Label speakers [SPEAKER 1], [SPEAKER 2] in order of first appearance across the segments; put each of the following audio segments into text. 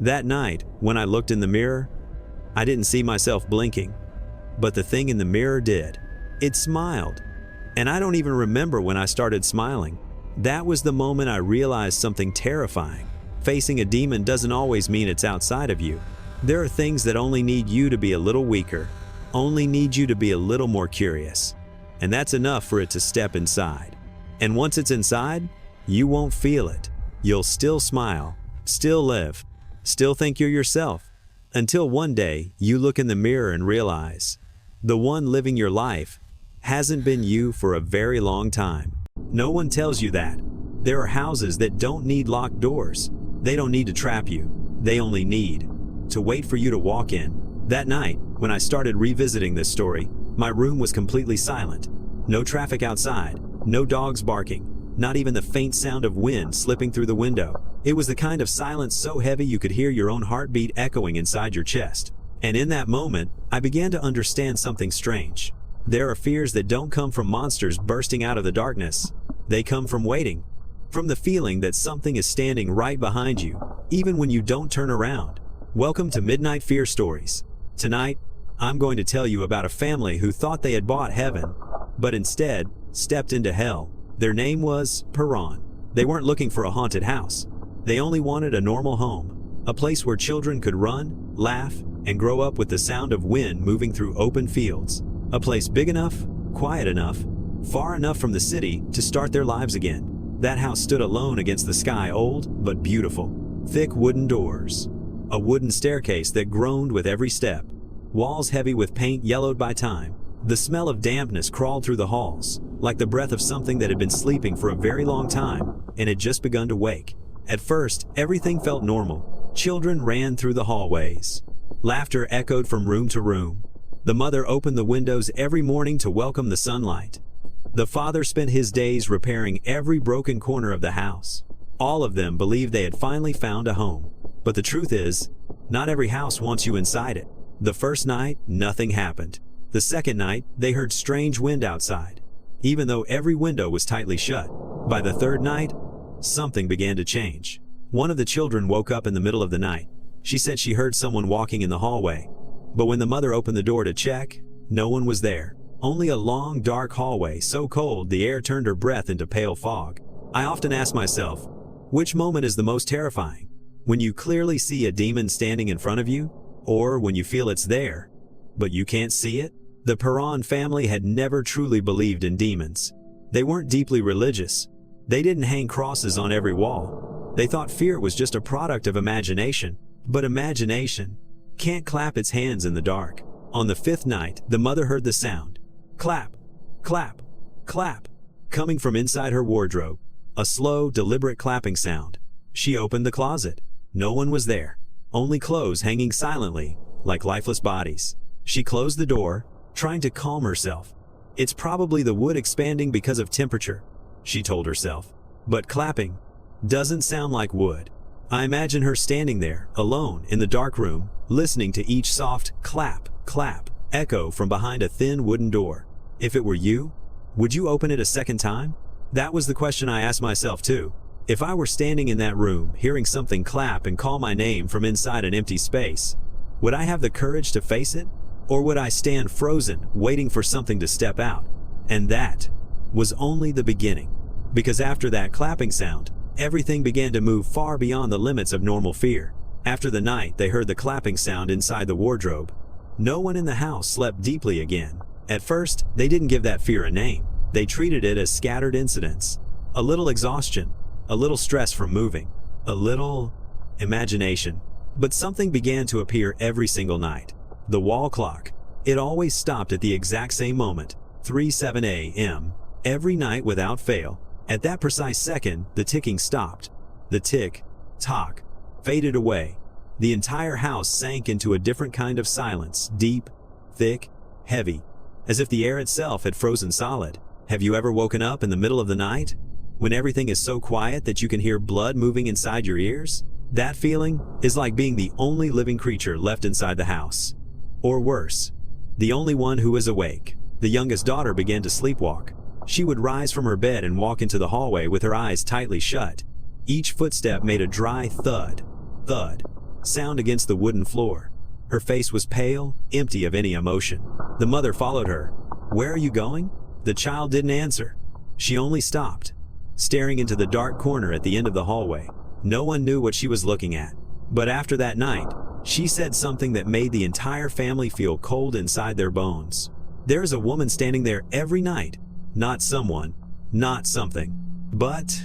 [SPEAKER 1] That night, when I looked in the mirror, I didn't see myself blinking, but the thing in the mirror did. It smiled, and I don't even remember when I started smiling. That was the moment I realized something terrifying. Facing a demon doesn't always mean it's outside of you. There are things that only need you to be a little weaker, only need you to be a little more curious, and that's enough for it to step inside. And once it's inside, you won't feel it. You'll still smile, still live, still think you're yourself, until one day you look in the mirror and realize the one living your life hasn't been you for a very long time. No one tells you that. There are houses that don't need locked doors. They don't need to trap you. They only need to wait for you to walk in. That night, when I started revisiting this story, my room was completely silent. No traffic outside, no dogs barking, not even the faint sound of wind slipping through the window. It was the kind of silence so heavy you could hear your own heartbeat echoing inside your chest. And in that moment, I began to understand something strange. There are fears that don't come from monsters bursting out of the darkness. They come from waiting, from the feeling that something is standing right behind you, even when you don't turn around. Welcome to Midnight Fear Stories. Tonight, I'm going to tell you about a family who thought they had bought heaven, but instead stepped into hell. Their name was Paranormal. They weren't looking for a haunted house. They only wanted a normal home, a place where children could run, laugh, and grow up with the sound of wind moving through open fields. A place big enough, quiet enough, far enough from the city to start their lives again. That house stood alone against the sky, old but beautiful. Thick wooden doors, a wooden staircase that groaned with every step, walls heavy with paint yellowed by time. The smell of dampness crawled through the halls, like the breath of something that had been sleeping for a very long time and had just begun to wake. At first, everything felt normal. Children ran through the hallways. Laughter echoed from room to room. The mother opened the windows every morning to welcome the sunlight. The father spent his days repairing every broken corner of the house. All of them believed they had finally found a home. But the truth is, not every house wants you inside it. The first night, nothing happened. The second night, they heard strange wind outside, even though every window was tightly shut. By the third night, something began to change. One of the children woke up in the middle of the night. She said she heard someone walking in the hallway. But when the mother opened the door to check, no one was there. Only a long, dark hallway, so cold the air turned her breath into pale fog. I often ask myself, which moment is the most terrifying? When you clearly see a demon standing in front of you, or when you feel it's there, but you can't see it? The Paranormal family had never truly believed in demons. They weren't deeply religious. They didn't hang crosses on every wall. They thought fear was just a product of imagination. But imagination can't clap its hands in the dark. On the fifth night, the mother heard the sound. Clap, clap, clap, coming from inside her wardrobe. A slow, deliberate clapping sound. She opened the closet. No one was there. Only clothes hanging silently, like lifeless bodies. She closed the door, trying to calm herself. It's probably the wood expanding because of temperature, she told herself. But clapping doesn't sound like wood. I imagine her standing there, alone, in the dark room, listening to each soft clap, clap, echo from behind a thin wooden door. If it were you, would you open it a second time? That was the question I asked myself too. If I were standing in that room, hearing something clap and call my name from inside an empty space, would I have the courage to face it? Or would I stand frozen, waiting for something to step out? And that was only the beginning. Because after that clapping sound, everything began to move far beyond the limits of normal fear. After the night they heard the clapping sound inside the wardrobe, no one in the house slept deeply again. At first, they didn't give that fear a name. They treated it as scattered incidents. A little exhaustion, a little stress from moving, a little imagination. But something began to appear every single night. The wall clock. It always stopped at the exact same moment, 3:07 a.m., every night without fail. At that precise second, the ticking stopped. The tick-tock faded away. The entire house sank into a different kind of silence, deep, thick, heavy, as if the air itself had frozen solid. Have you ever woken up in the middle of the night, when everything is so quiet that you can hear blood moving inside your ears? That feeling is like being the only living creature left inside the house. Or worse, the only one who is awake. The youngest daughter began to sleepwalk. She would rise from her bed and walk into the hallway with her eyes tightly shut. Each footstep made a dry thud, thud, sound against the wooden floor. Her face was pale, empty of any emotion. The mother followed her. "Where are you going?" The child didn't answer. She only stopped, staring into the dark corner at the end of the hallway. No one knew what she was looking at. But after that night, she said something that made the entire family feel cold inside their bones. "There is a woman standing there every night. Not someone, not something, but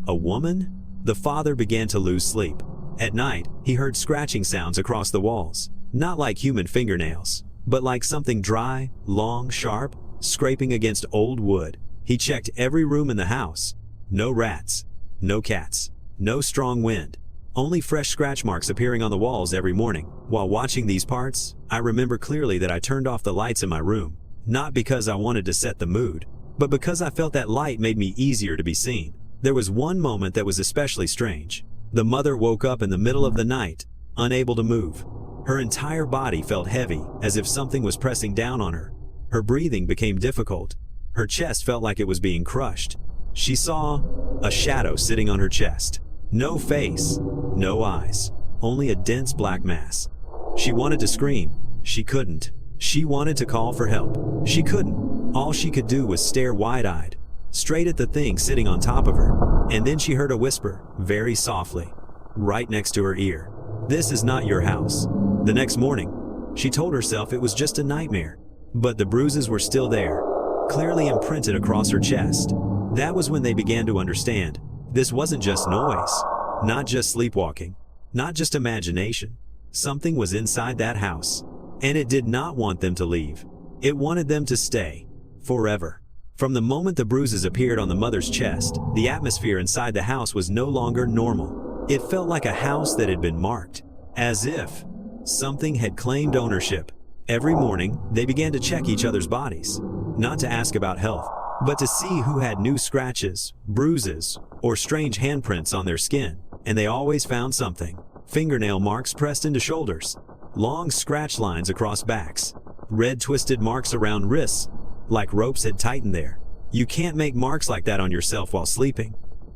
[SPEAKER 1] a woman?" The father began to lose sleep. At night, he heard scratching sounds across the walls. Not like human fingernails, but like something dry, long, sharp, scraping against old wood. He checked every room in the house. No rats, no cats, no strong wind. Only fresh scratch marks appearing on the walls every morning. While watching these parts, I remember clearly that I turned off the lights in my room. Not because I wanted to set the mood, but because I felt that light made me easier to be seen. There was one moment that was especially strange. The mother woke up in the middle of the night, unable to move. Her entire body felt heavy, as if something was pressing down on her. Her breathing became difficult. Her chest felt like it was being crushed. She saw a shadow sitting on her chest. No face, no eyes, only a dense black mass. She wanted to scream. She couldn't. She wanted to call for help. She couldn't. All she could do was stare wide-eyed, straight at the thing sitting on top of her. And then she heard a whisper, very softly, right next to her ear. "This is not your house." The next morning, she told herself it was just a nightmare. But the bruises were still there, clearly imprinted across her chest. That was when they began to understand. This wasn't just noise, not just sleepwalking, not just imagination. Something was inside that house, and it did not want them to leave. It wanted them to stay, forever. From the moment the bruises appeared on the mother's chest, the atmosphere inside the house was no longer normal. It felt like a house that had been marked, as if something had claimed ownership. Every morning, they began to check each other's bodies, not to ask about health, but to see who had new scratches, bruises, or strange handprints on their skin. And they always found something. Fingernail marks pressed into shoulders, long scratch lines across backs, red twisted marks around wrists, like ropes had tightened there. You can't make marks like that on yourself while sleeping.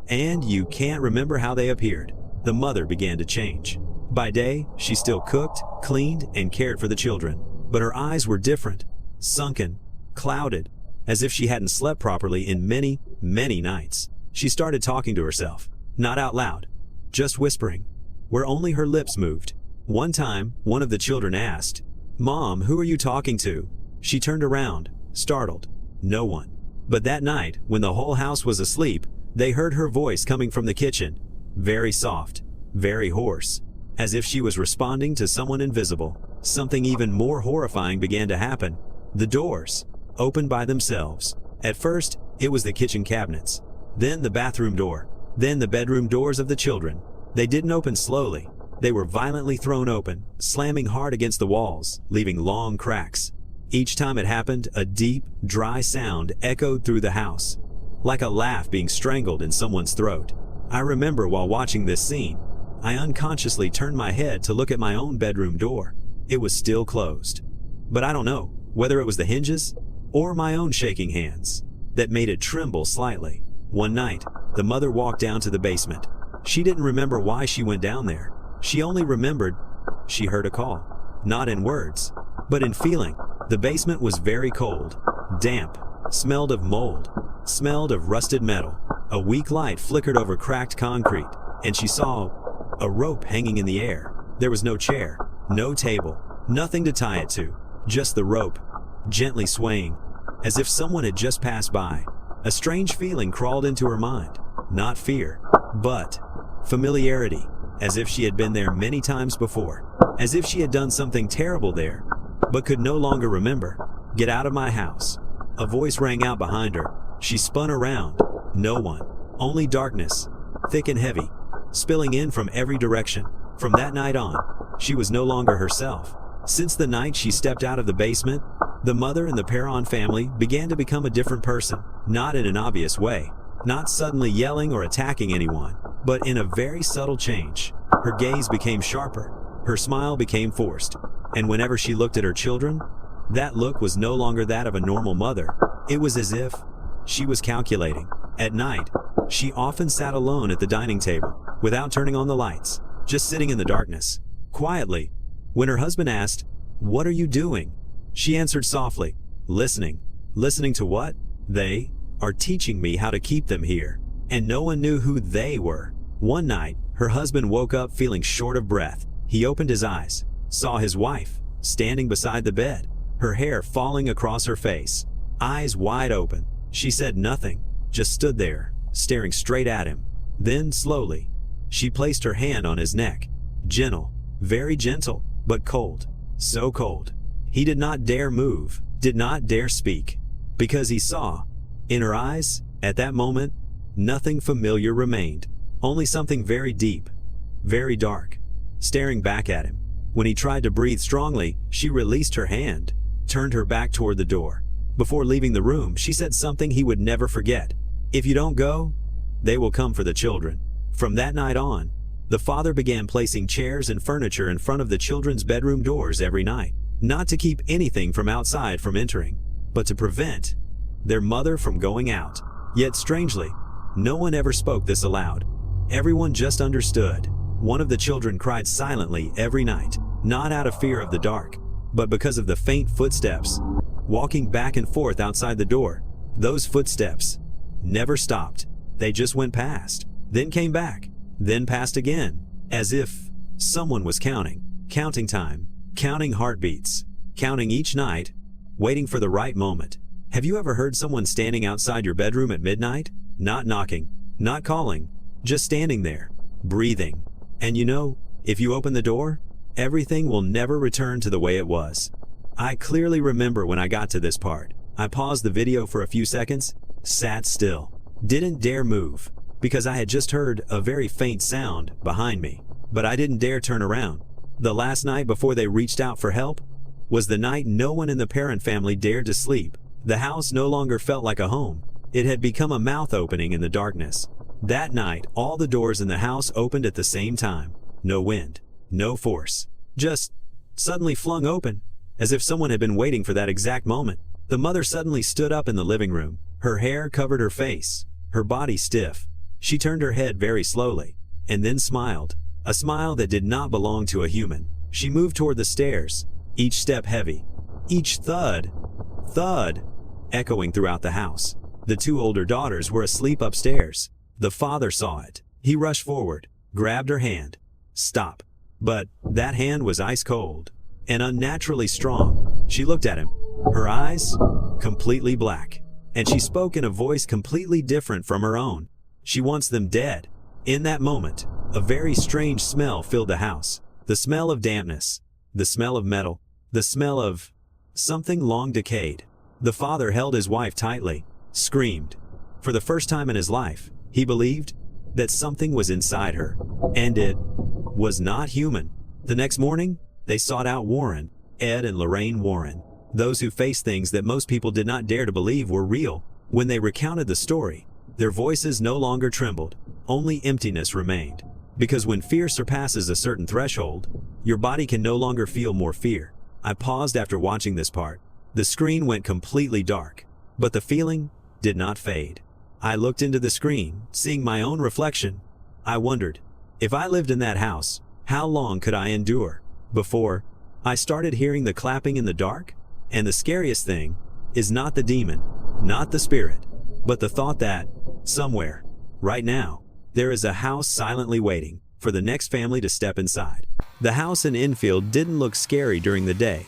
[SPEAKER 1] And you can't remember how they appeared. The mother began to change. By day, she still cooked, cleaned, and cared for the children. But her eyes were different, sunken, clouded, as if she hadn't slept properly in many, many nights. She started talking to herself, not out loud, just whispering, where only her lips moved. One time, one of the children asked, "Mom, who are you talking to?" She turned around, startled. No one. But that night, when the whole house was asleep, they heard her voice coming from the kitchen, very soft, very hoarse, as if she was responding to someone invisible. Something even more horrifying began to happen. The doors opened by themselves. At first, it was the kitchen cabinets, then the bathroom door, then the bedroom doors of the children. They didn't open slowly. They were violently thrown open, slamming hard against the walls, leaving long cracks. Each time it happened, a deep, dry sound echoed through the house, like a laugh being strangled in someone's throat. I remember while watching this scene, I unconsciously turned my head to look at my own bedroom door. It was still closed. But I don't know whether it was the hinges or my own shaking hands that made it tremble slightly. One night, the mother walked down to the basement. She didn't remember why she went down there. She only remembered she heard a call, not in words, but in feeling. The basement was very cold, damp, smelled of mold, smelled of rusted metal. A weak light flickered over cracked concrete, and she saw a rope hanging in the air. There was no chair, no table, nothing to tie it to, just the rope, gently swaying, as if someone had just passed by. A strange feeling crawled into her mind, not fear, but familiarity, as if she had been there many times before, as if she had done something terrible there, but could no longer remember. "Get out of my house." A voice rang out behind her. She spun around. No one, only darkness, thick and heavy, spilling in from every direction. From that night on, she was no longer herself. Since the night she stepped out of the basement, the mother and the Perron family began to become a different person, not in an obvious way, not suddenly yelling or attacking anyone, but in a very subtle change. Her gaze became sharper, her smile became forced, and whenever she looked at her children, that look was no longer that of a normal mother. It was as if she was calculating. At night, she often sat alone at the dining table, without turning on the lights, just sitting in the darkness, quietly. When her husband asked, "What are you doing?" she answered softly, "Listening." Listening to what? They are teaching me how to keep them here. And no one knew who they were. One night, her husband woke up feeling short of breath. He opened his eyes, saw his wife standing beside the bed, her hair falling across her face, eyes wide open. She said nothing, just stood there, staring straight at him. Then, slowly, she placed her hand on his neck. Gentle, very gentle, but cold. So cold. He did not dare move, did not dare speak, because he saw, in her eyes, at that moment, nothing familiar remained, only something very deep, very dark, staring back at him. When he tried to breathe strongly, she released her hand, turned her back toward the door. Before leaving the room, she said something he would never forget. "If you don't go, they will come for the children." From that night on, the father began placing chairs and furniture in front of the children's bedroom doors every night, not to keep anything from outside from entering, but to prevent their mother from going out. Yet strangely, no one ever spoke this aloud. Everyone just understood. One of the children cried silently every night, not out of fear of the dark, but because of the faint footsteps walking back and forth outside the door. Those footsteps never stopped. They just went past, then came back, then passed again, as if someone was counting time, counting heartbeats, counting each night, waiting for the right moment. Have you ever heard someone standing outside your bedroom at midnight? Not knocking, not calling, just standing there, breathing. And you know, if you open the door, everything will never return to the way it was. I clearly remember when I got to this part. I paused the video for a few seconds, sat still, didn't dare move, because I had just heard a very faint sound behind me, but I didn't dare turn around. The last night before they reached out for help was the night no one in the parent family dared to sleep. The house no longer felt like a home. It had become a mouth opening in the darkness. That night, all the doors in the house opened at the same time. No wind, no force, just suddenly flung open, as if someone had been waiting for that exact moment. The mother suddenly stood up in the living room. Her hair covered her face, her body stiff. She turned her head very slowly, and then smiled, a smile that did not belong to a human. She moved toward the stairs, each step heavy, each thud, echoing throughout the house. The two older daughters were asleep upstairs. The father saw it. He rushed forward, grabbed her hand. "Stop." But that hand was ice cold and unnaturally strong. She looked at him, her eyes completely black, and she spoke in a voice completely different from her own. "She wants them dead." In that moment, a very strange smell filled the house. The smell of dampness, the smell of metal, the smell of something long decayed. The father held his wife tightly, screamed. For the first time in his life, he believed that something was inside her, and it was not human. The next morning, they sought out Warren, Ed and Lorraine Warren, those who faced things that most people did not dare to believe were real. When they recounted the story, their voices no longer trembled, only emptiness remained. Because when fear surpasses a certain threshold, your body can no longer feel more fear. I paused after watching this part. The screen went completely dark, but the feeling did not fade. I looked into the screen, seeing my own reflection. I wondered, if I lived in that house, how long could I endure? Before I started hearing the clapping in the dark, and the scariest thing is not the demon, not the spirit, but the thought that, somewhere, right now, there is a house silently waiting for the next family to step inside. The house in Enfield didn't look scary during the day.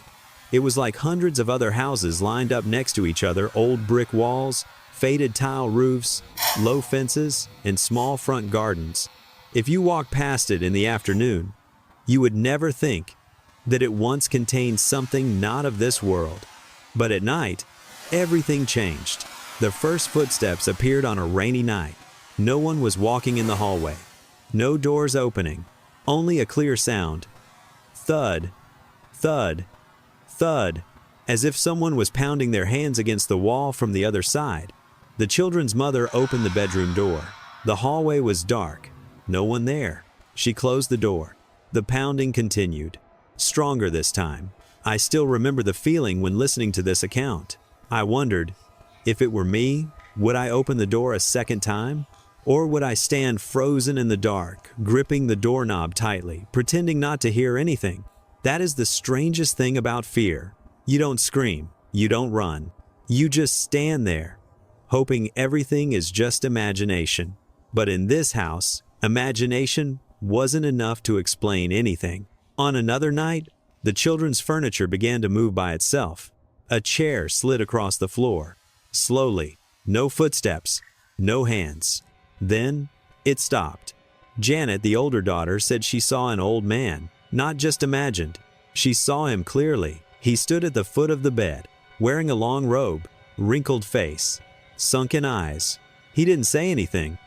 [SPEAKER 1] It was like hundreds of other houses lined up next to each other, old brick walls, faded tile roofs, low fences, and small front gardens. If you walked past it in the afternoon, you would never think that it once contained something not of this world. But at night, everything changed. The first footsteps appeared on a rainy night. No one was walking in the hallway. No doors opening. Only a clear sound. Thud, thud, thud, as if someone was pounding their hands against the wall from the other side. The children's mother opened the bedroom door. The hallway was dark. No one there. She closed the door. The pounding continued. Stronger this time. I still remember the feeling when listening to this account. I wondered, if it were me, would I open the door a second time? Or would I stand frozen in the dark, gripping the doorknob tightly, pretending not to hear anything? That is the strangest thing about fear. You don't scream, you don't run. You just stand there, hoping everything is just imagination. But in this house, imagination wasn't enough to explain anything. On another night, the children's furniture began to move by itself. A chair slid across the floor. Slowly, no footsteps, no hands. Then, it stopped. Janet, the older daughter, said she saw an old man, not just imagined. She saw him clearly. He stood at the foot of the bed, wearing a long robe, wrinkled face, sunken eyes. He didn't say anything,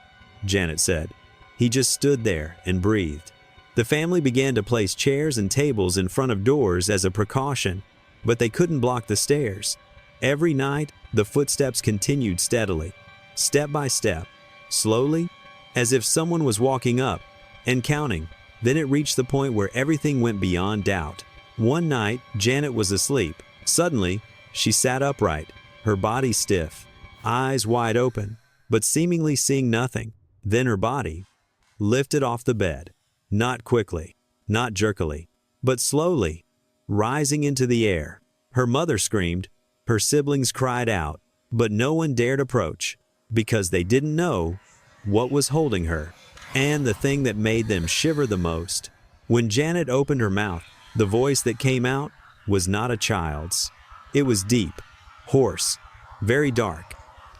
[SPEAKER 1] Janet said. He just stood there and breathed. The family began to place chairs and tables in front of doors as a precaution, but they couldn't block the stairs. Every night, the footsteps continued steadily, step by step, slowly, as if someone was walking up and counting. Then it reached the point where everything went beyond doubt. One night, Janet was asleep. Suddenly, she sat upright, her body stiff, eyes wide open, but seemingly seeing nothing. Then her body lifted off the bed, not quickly, not jerkily, but slowly, rising into the air. Her mother screamed, her siblings cried out, but no one dared approach, because they didn't know what was holding her. And the thing that made them shiver the most, when Janet opened her mouth, the voice that came out was not a child's. It was deep, hoarse, very dark.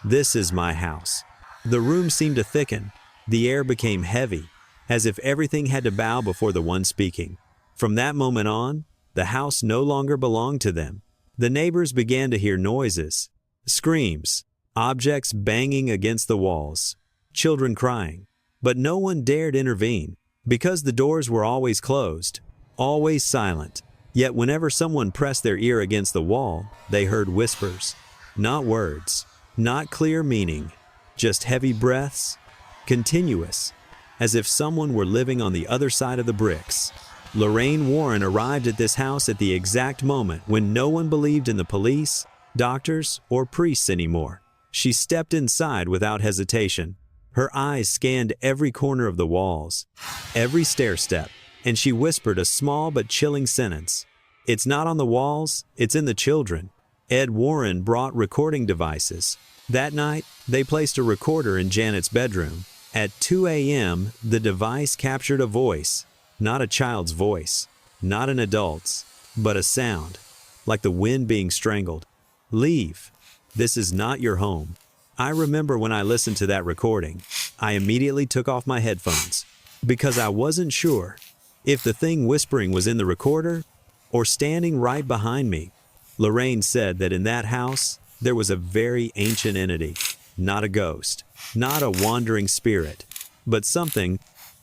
[SPEAKER 1] "This is my house." The room seemed to thicken. The air became heavy, as if everything had to bow before the one speaking. From that moment on, the house no longer belonged to them. The neighbors began to hear noises, screams, objects banging against the walls, children crying. But no one dared intervene, because the doors were always closed, always silent. Yet whenever someone pressed their ear against the wall, they heard whispers. Not words, not clear meaning, just heavy breaths, continuous, as if someone were living on the other side of the bricks. Lorraine Warren arrived at this house at the exact moment when no one believed in the police, doctors, or priests anymore. She stepped inside without hesitation. Her eyes scanned every corner of the walls, every stair step, and she whispered a small but chilling sentence. "It's not on the walls, it's in the children." Ed Warren brought recording devices. That night, they placed a recorder in Janet's bedroom. At 2 a.m., the device captured a voice, not a child's voice, not an adult's, but a sound, like the wind being strangled. "Leave. This is not your home." I remember when I listened to that recording, I immediately took off my headphones, because I wasn't sure if the thing whispering was in the recorder or standing right behind me. Lorraine said that in that house, there was a very ancient entity, not a ghost, not a wandering spirit, but something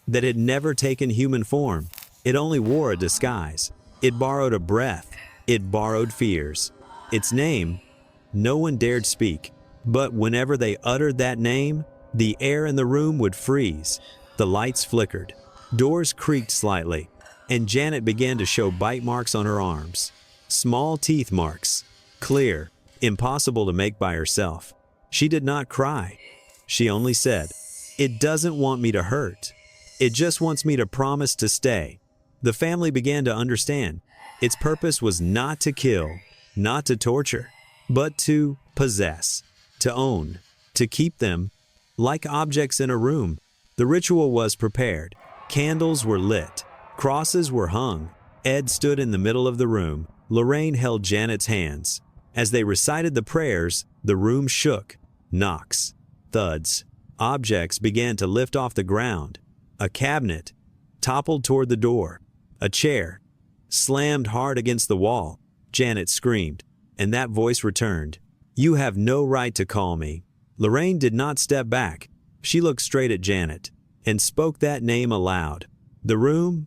[SPEAKER 1] that had never taken human form. It only wore a disguise. It borrowed a breath. It borrowed fears. Its name, no one dared speak. But whenever they uttered that name, the air in the room would freeze. The lights flickered. Doors creaked slightly, and Janet began to show bite marks on her arms. Small teeth marks, clear, impossible to make by herself. She did not cry. She only said, "It doesn't want me to hurt. It just wants me to promise to stay." The family began to understand. Its purpose was not to kill, not to torture, but to possess, to own, to keep them like objects in a room. The ritual was prepared. Candles were lit. Crosses were hung. Ed stood in the middle of the room. Lorraine held Janet's hands. As they recited the prayers, the room shook. Knocks, thuds. Objects began to lift off the ground. A cabinet toppled toward the door. A chair slammed hard against the wall. Janet screamed, and that voice returned. "You have no right to call me." Lorraine did not step back. She looked straight at Janet and spoke that name aloud. The room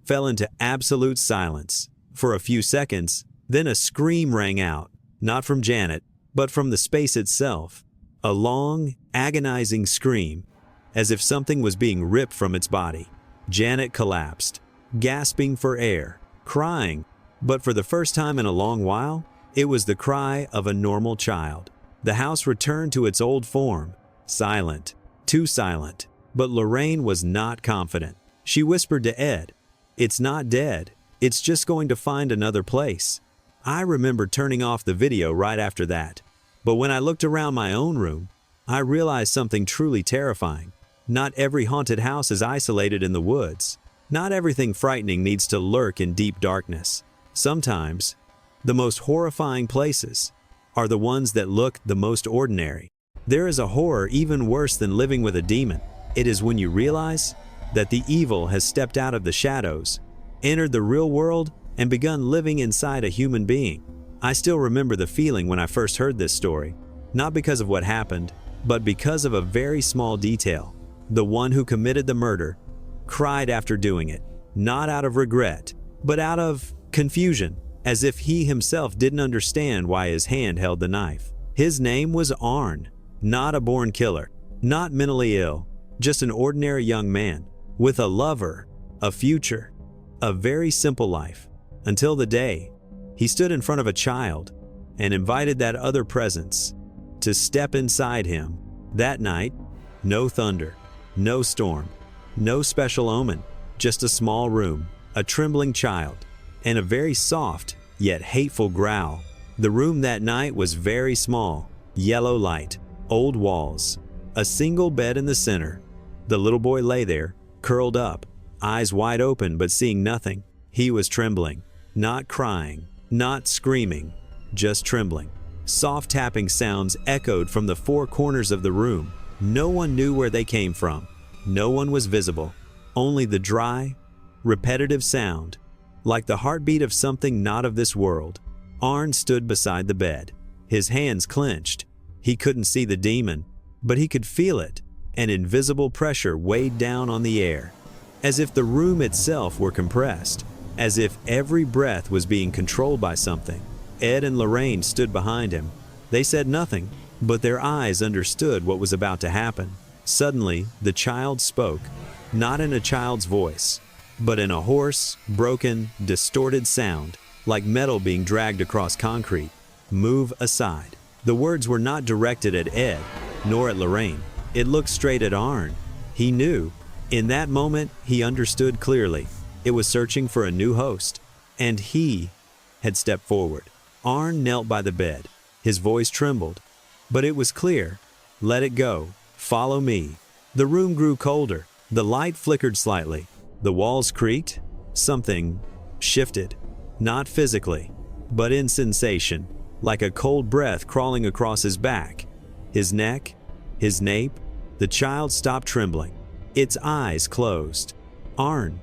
[SPEAKER 1] fell into absolute silence for a few seconds. Then a scream rang out, not from Janet, but from the space itself. A long, agonizing scream, as if something was being ripped from its body. Janet collapsed, gasping for air, crying, but for the first time in a long while, it was the cry of a normal child. The house returned to its old form, silent, too silent. But Lorraine was not confident. She whispered to Ed, "It's not dead. It's just going to find another place." I remember turning off the video right after that. But when I looked around my own room, I realized something truly terrifying. Not every haunted house is isolated in the woods. Not everything frightening needs to lurk in deep darkness. Sometimes, the most horrifying places are the ones that look the most ordinary. There is a horror even worse than living with a demon. It is when you realize that the evil has stepped out of the shadows, entered the real world, and begun living inside a human being. I still remember the feeling when I first heard this story, not because of what happened, but because of a very small detail. The one who committed the murder cried after doing it, not out of regret, but out of confusion, as if he himself didn't understand why his hand held the knife. His name was Arn, not a born killer, not mentally ill, just an ordinary young man, with a lover, a future, a very simple life, until the day he stood in front of a child and invited that other presence to step inside him. That night, no thunder, no storm, no special omen, just a small room, a trembling child, and a very soft yet hateful growl. The room that night was very small, yellow light, old walls, a single bed in the center. The little boy lay there, curled up, eyes wide open but seeing nothing. He was trembling, not crying, not screaming, just trembling. Soft tapping sounds echoed from the four corners of the room. No one knew where they came from. No one was visible. Only the dry, repetitive sound, like the heartbeat of something not of this world. Arn stood beside the bed, his hands clenched. He couldn't see the demon, but he could feel it. An invisible pressure weighed down on the air, as if the room itself were compressed, as if every breath was being controlled by something. Ed and Lorraine stood behind him. They said nothing, but their eyes understood what was about to happen. Suddenly, the child spoke, not in a child's voice, but in a hoarse, broken, distorted sound, like metal being dragged across concrete. "Move aside." The words were not directed at Ed, nor at Lorraine. It looked straight at Arn. He knew. In that moment, he understood clearly. It was searching for a new host, and he had stepped forward. Arn knelt by the bed. His voice trembled, but it was clear. "Let it go. Follow me." The room grew colder. The light flickered slightly. The walls creaked. Something shifted, not physically, but in sensation, like a cold breath crawling across his back, his neck, his nape. The child stopped trembling. Its eyes closed. Arn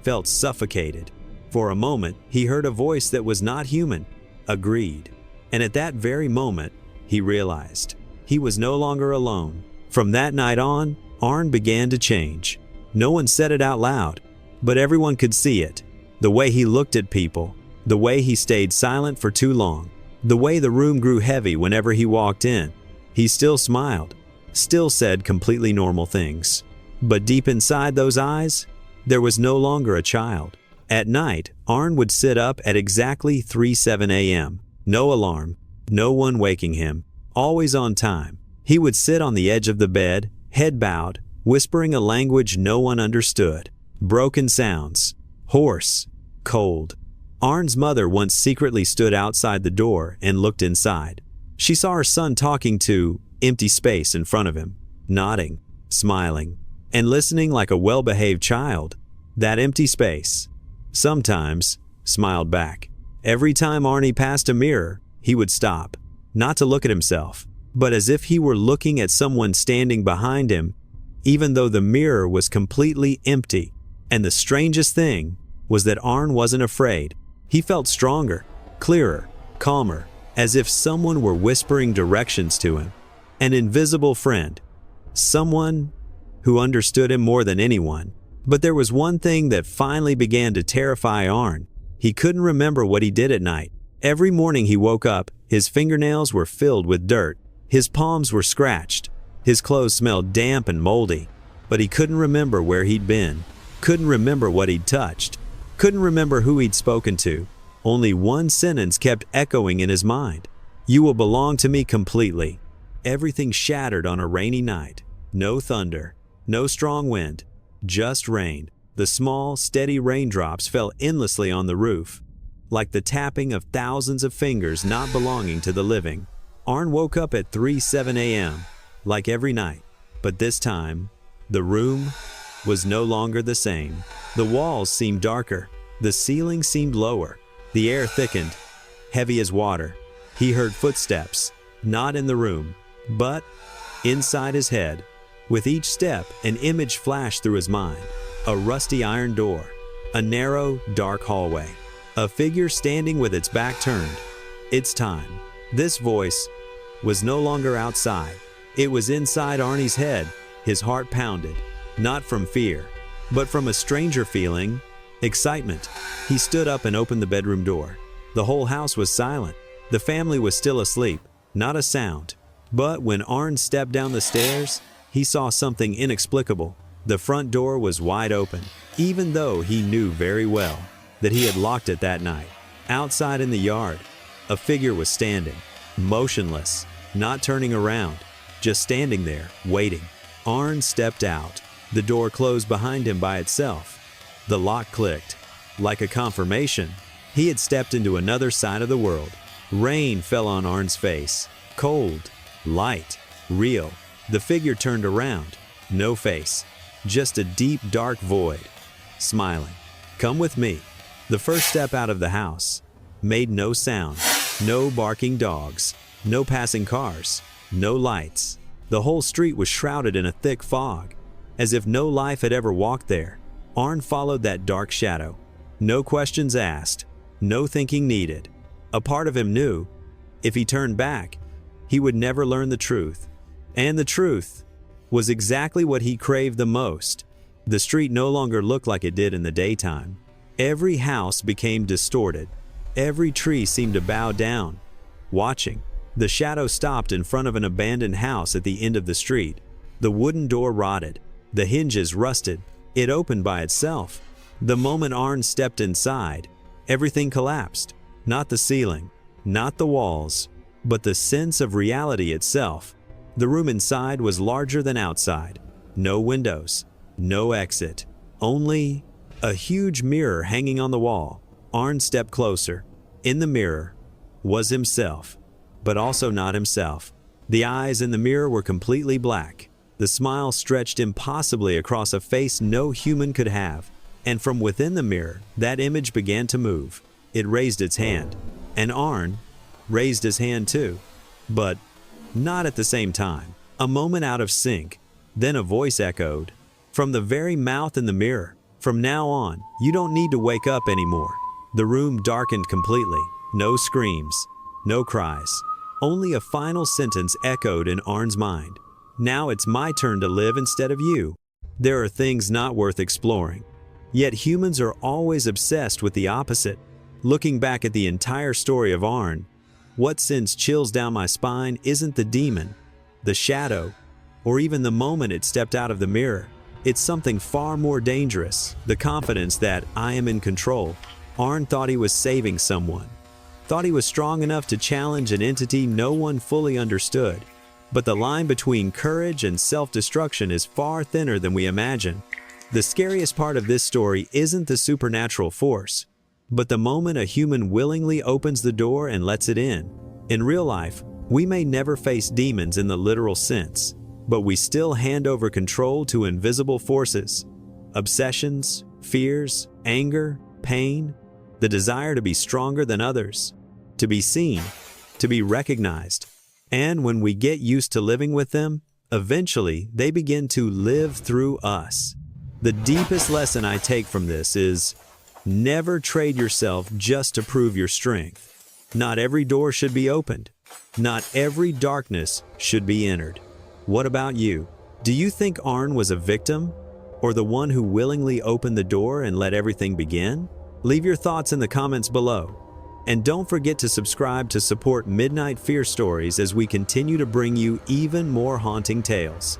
[SPEAKER 1] felt suffocated. For a moment, he heard a voice that was not human, agreed. And at that very moment, he realized he was no longer alone. From that night on, Arn began to change. No one said it out loud, but everyone could see it. The way he looked at people, the way he stayed silent for too long, the way the room grew heavy whenever he walked in. He still smiled, still said completely normal things. But deep inside those eyes, there was no longer a child. At night, Arn would sit up at exactly 3:07 a.m. No alarm, no one waking him, always on time. He would sit on the edge of the bed, head bowed, whispering a language no one understood. Broken sounds, hoarse, cold. Arn's mother once secretly stood outside the door and looked inside. She saw her son talking to empty space in front of him, nodding, smiling, and listening like a well-behaved child. That empty space sometimes smiled back. Every time Arnie passed a mirror, he would stop, not to look at himself, but as if he were looking at someone standing behind him, even though the mirror was completely empty. And the strangest thing was that Arn wasn't afraid. He felt stronger, clearer, calmer, as if someone were whispering directions to him. An invisible friend, someone who understood him more than anyone. But there was one thing that finally began to terrify Arn. He couldn't remember what he did at night. Every morning he woke up, his fingernails were filled with dirt. His palms were scratched. His clothes smelled damp and moldy. But he couldn't remember where he'd been. Couldn't remember what he'd touched. Couldn't remember who he'd spoken to. Only one sentence kept echoing in his mind. "You will belong to me completely." Everything shattered on a rainy night. No thunder, no strong wind, just rain. The small, steady raindrops fell endlessly on the roof, like the tapping of thousands of fingers not belonging to the living. Arn woke up at 3:07 a.m., like every night, but this time, the room was no longer the same. The walls seemed darker, the ceiling seemed lower, the air thickened, heavy as water. He heard footsteps, not in the room, but inside his head. With each step, an image flashed through his mind. A rusty iron door, a narrow, dark hallway, a figure standing with its back turned. It's time. This voice was no longer outside. It was inside Arnie's head. His heart pounded, not from fear, but from a stranger feeling, excitement. He stood up and opened the bedroom door. The whole house was silent. The family was still asleep, not a sound. But when Arn stepped down the stairs, he saw something inexplicable. The front door was wide open, even though he knew very well that he had locked it that night. Outside in the yard, a figure was standing, motionless, not turning around, just standing there, waiting. Arn stepped out. The door closed behind him by itself. The lock clicked. Like a confirmation, he had stepped into another side of the world. Rain fell on Arn's face. Cold, light, real. The figure turned around. No face. Just a deep, dark void. Smiling. Come with me. The first step out of the house made no sound. No barking dogs. No passing cars. No lights. The whole street was shrouded in a thick fog, as if no life had ever walked there. Arn followed that dark shadow. No questions asked. No thinking needed. A part of him knew, if he turned back, he would never learn the truth. And the truth was exactly what he craved the most. The street no longer looked like it did in the daytime. Every house became distorted. Every tree seemed to bow down, watching. The shadow stopped in front of an abandoned house at the end of the street. The wooden door rotted. The hinges rusted. It opened by itself. The moment Arn stepped inside, everything collapsed. Not the ceiling, not the walls, but the sense of reality itself. The room inside was larger than outside. No windows, no exit, only a huge mirror hanging on the wall. Arn stepped closer. In the mirror was himself, but also not himself. The eyes in the mirror were completely black. The smile stretched impossibly across a face no human could have. And from within the mirror, that image began to move. It raised its hand, and Arn raised his hand too, but not at the same time. A moment out of sync, then a voice echoed from the very mouth in the mirror. From now on, you don't need to wake up anymore. The room darkened completely. No screams, no cries. Only a final sentence echoed in Arn's mind. Now it's my turn to live instead of you. There are things not worth exploring. Yet humans are always obsessed with the opposite. Looking back at the entire story of Arn, what sends chills down my spine isn't the demon, the shadow, or even the moment it stepped out of the mirror. It's something far more dangerous, the confidence that I am in control. Arn thought he was saving someone, thought he was strong enough to challenge an entity no one fully understood. But the line between courage and self-destruction is far thinner than we imagine. The scariest part of this story isn't the supernatural force, but the moment a human willingly opens the door and lets it in. In real life, we may never face demons in the literal sense, but we still hand over control to invisible forces. Obsessions, fears, anger, pain, the desire to be stronger than others, to be seen, to be recognized. And when we get used to living with them, eventually they begin to live through us. The deepest lesson I take from this is, never trade yourself just to prove your strength. Not every door should be opened. Not every darkness should be entered. What about you? Do you think Arn was a victim, or the one who willingly opened the door and let everything begin? Leave your thoughts in the comments below. And don't forget to subscribe to support Midnight Fear Stories as we continue to bring you even more haunting tales.